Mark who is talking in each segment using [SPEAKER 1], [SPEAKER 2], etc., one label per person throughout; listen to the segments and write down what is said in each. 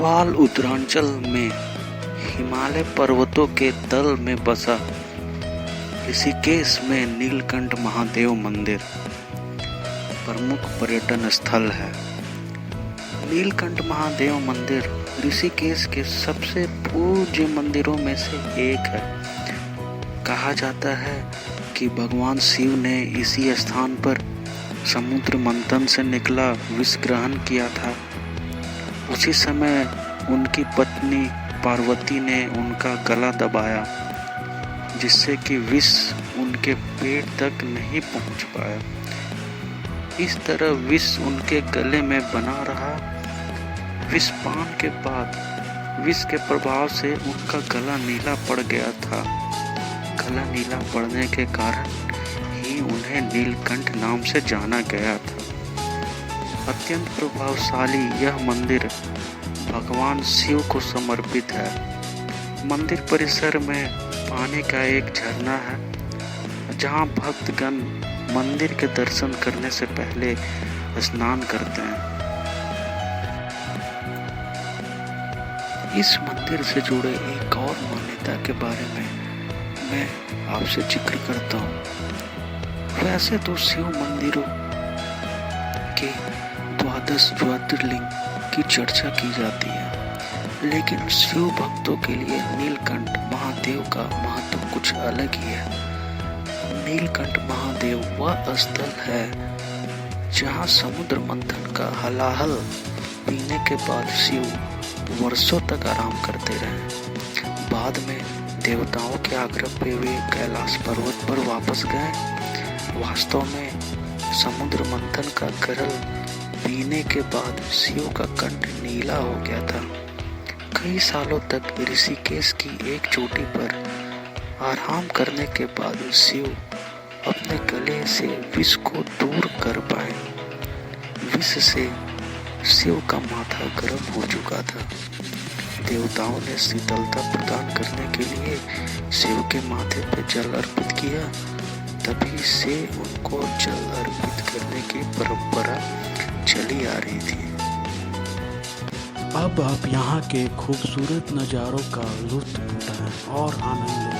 [SPEAKER 1] गढ़वाल उत्तरांचल में हिमालय पर्वतों के तल में बसा ऋषिकेश में नीलकंठ महादेव मंदिर प्रमुख पर्यटन स्थल है। नीलकंठ महादेव मंदिर ऋषिकेश के सबसे पूज्य मंदिरों में से एक है। कहा जाता है कि भगवान शिव ने इसी स्थान पर समुद्र मंथन से निकला विष ग्रहण किया था। उसी समय उनकी पत्नी पार्वती ने उनका गला दबाया, जिससे कि विष उनके पेट तक नहीं पहुंच पाया। इस तरह विष उनके गले में बना रहा। विष पान के बाद विष के प्रभाव से उनका गला नीला पड़ गया था। गला नीला पड़ने के कारण ही उन्हें नीलकंठ नाम से जाना गया था। अत्यंत प्रभावशाली यह मंदिर भगवान शिव को समर्पित है। मंदिर परिसर में पानी का एक झरना है, जहां भक्तगण मंदिर के दर्शन करने से पहले स्नान करते हैं। इस मंदिर से जुड़े एक और मान्यता के बारे में मैं आपसे जिक्र करता हूँ। वैसे तो शिव मंदिरों के 12 ज्योतिर्लिंग की चर्चा की जाती है, लेकिन शिव भक्तों के लिए नीलकंठ महादेव का महत्व कुछ अलग ही है। नीलकंठ महादेव वह स्थल है जहां समुद्र मंथन का हलाहल पीने के बाद शिव वर्षों तक आराम करते रहे। बाद में देवताओं के आग्रह पे वे कैलाश पर्वत पर वापस गए। वास्तव में समुद्र मंथन का गरल पीने के बाद शिव का कंठ नीला हो गया था। कई सालों तक ऋषिकेश की एक चोटी पर आराम करने के बाद शिव अपने गले से विष को दूर कर पाए। विष से शिव का माथा गर्म हो चुका था। देवताओं ने शीतलता प्रदान करने के लिए शिव के माथे पर जल अर्पित किया। तभी से उनको जल अर्पित करने की परंपरा चली आ रही थी।
[SPEAKER 2] अब आप यहाँ के खूबसूरत नज़ारों का लुत्फ उठाएं और आनंद लें।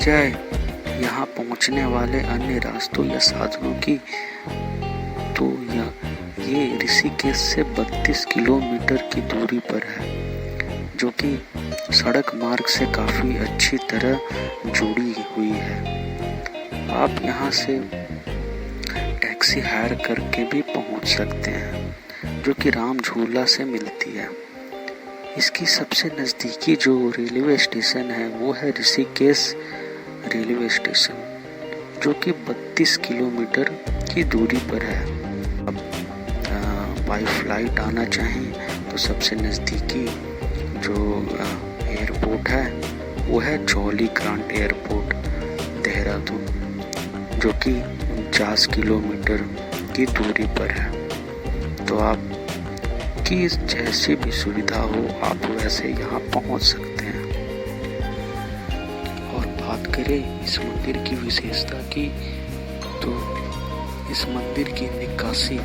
[SPEAKER 1] जाए यहाँ पहुँचने वाले अन्य रास्तों या साधनों की, तो ये ऋषिकेश से 32 किलोमीटर की दूरी पर है, जो कि सड़क मार्ग से काफ़ी अच्छी तरह जुड़ी हुई है। आप यहाँ से टैक्सी हायर करके भी पहुँच सकते हैं, जो कि राम झूला से मिलती है। इसकी सबसे नज़दीकी जो रेलवे स्टेशन है वो है ऋषिकेश रेलवे स्टेशन, जो कि 32 किलोमीटर की दूरी पर है। अब बाई फ्लाइट आना चाहें तो सबसे नज़दीकी जो एयरपोर्ट है वो है जॉली ग्रांट एयरपोर्ट देहरादून, जो कि 49 किलोमीटर की दूरी पर है। तो आप की जैसी भी सुविधा हो आप वैसे यहाँ पहुँच सकते हैं। और बात करें इस मंदिर की विशेषता की, तो इस मंदिर की निकासी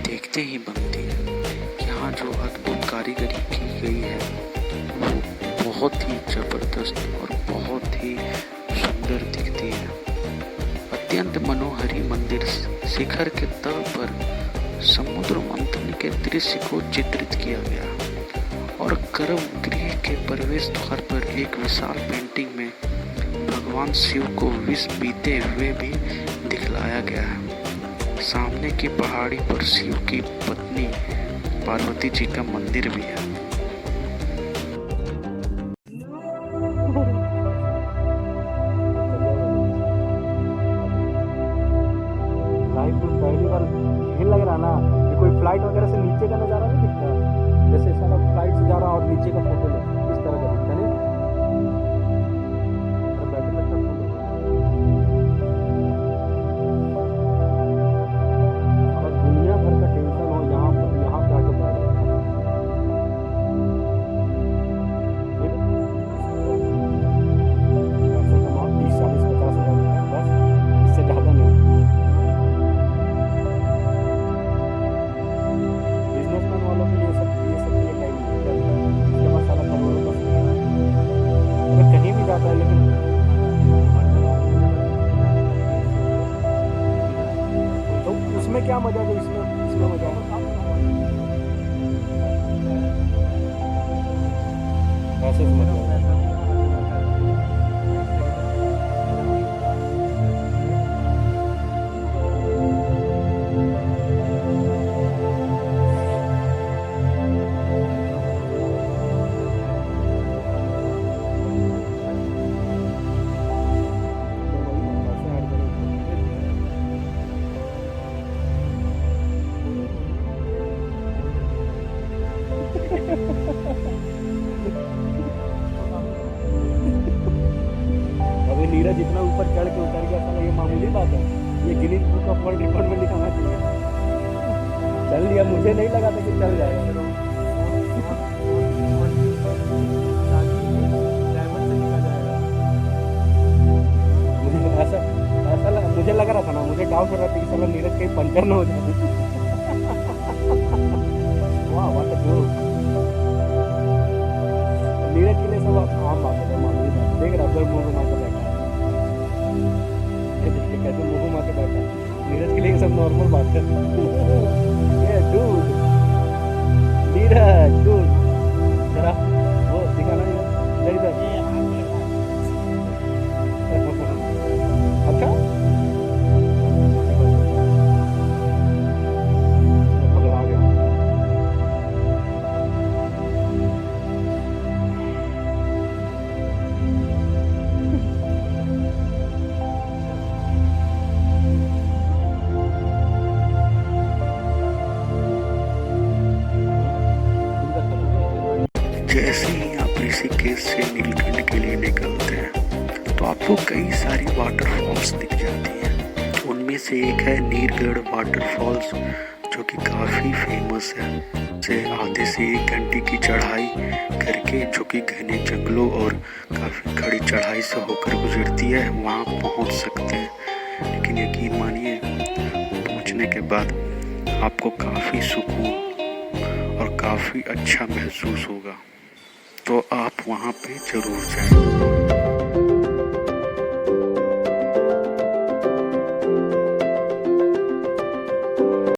[SPEAKER 1] देखते ही बनती है। यहाँ जो अद्भुत कारीगरी की गई है वो बहुत ही जबरदस्त और बहुत ही सुंदर दिखती है। अत्यंत मनोहरी मंदिर शिखर के तल पर समुद्र मंथन के दृश्य को चित्रित किया गया और गर्भगृह के प्रवेश द्वार पर एक विशाल पेंटिंग में भगवान शिव को विष पीते हुए भी दिखलाया गया है। सामने की पहाड़ी पर शिव की पत्नी पार्वती जी का मंदिर भी है।
[SPEAKER 3] पहली बार हिल लग रहा ना कि कोई फ्लाइट वगैरह से नीचे का नज़ारा नहीं दिखता, जैसे सारा फ्लाइट से जा रहा और नीचे का फोटो ले इस तरह का दिखता नहीं। और दुनिया भर का टेंशन हो यहाँ पे आके बैठ जाता है। 30, 40, 50 हज़ार बस, इससे ज़्यादा नहीं। वालों के लिए सब के लिए टाइम नहीं है, इसके पास सारा करोड़ों का अगर कहीं भी जाता है। लेकिन तो उसमें क्या मजा है, इसमें मजा है। ऐसे समझ लो। अभी नीरज इतना ऊपर चढ़ के उतर गया था, ये मामूली बात है। ये Guinness book of world record में लिखाना चाहिए। चल लिया, मुझे नहीं लगा था कि चल जाएगा। मुझे लग रहा था ना, मुझे डाउट हो रहा था कि साला नीरज कहीं पंचर ना हो जाए। वाह वाह, तो नीरज के लिए सब आम बात है, मामूली बात। देख रहा है मुँह घुमा के बैठा है, देखिए कैसे मुँह घुमा के बैठा है। नीरज के लिए सब नॉर्मल बात है। ये डूड, नीरज डूड, जरा वो दिखाना नहीं इधर। अच्छा
[SPEAKER 1] जैसे ही आप ऋषिकेश से नीलकंठ के लिए निकलते हैं तो आपको कई सारी वाटरफॉल्स दिख जाती हैं। उनमें से एक है नीरगढ़ वाटरफॉल्स, जो कि काफ़ी फेमस है। से आधे से 1 घंटे की चढ़ाई करके, जो कि घने जंगलों और काफ़ी खड़ी चढ़ाई से होकर गुजरती है, वहाँ पहुँच सकते हैं। लेकिन यकीन मानिए, पहुँचने के बाद आपको काफ़ी सुकून और काफ़ी अच्छा महसूस होगा। तो आप वहाँ पे ज़रूर जाएं।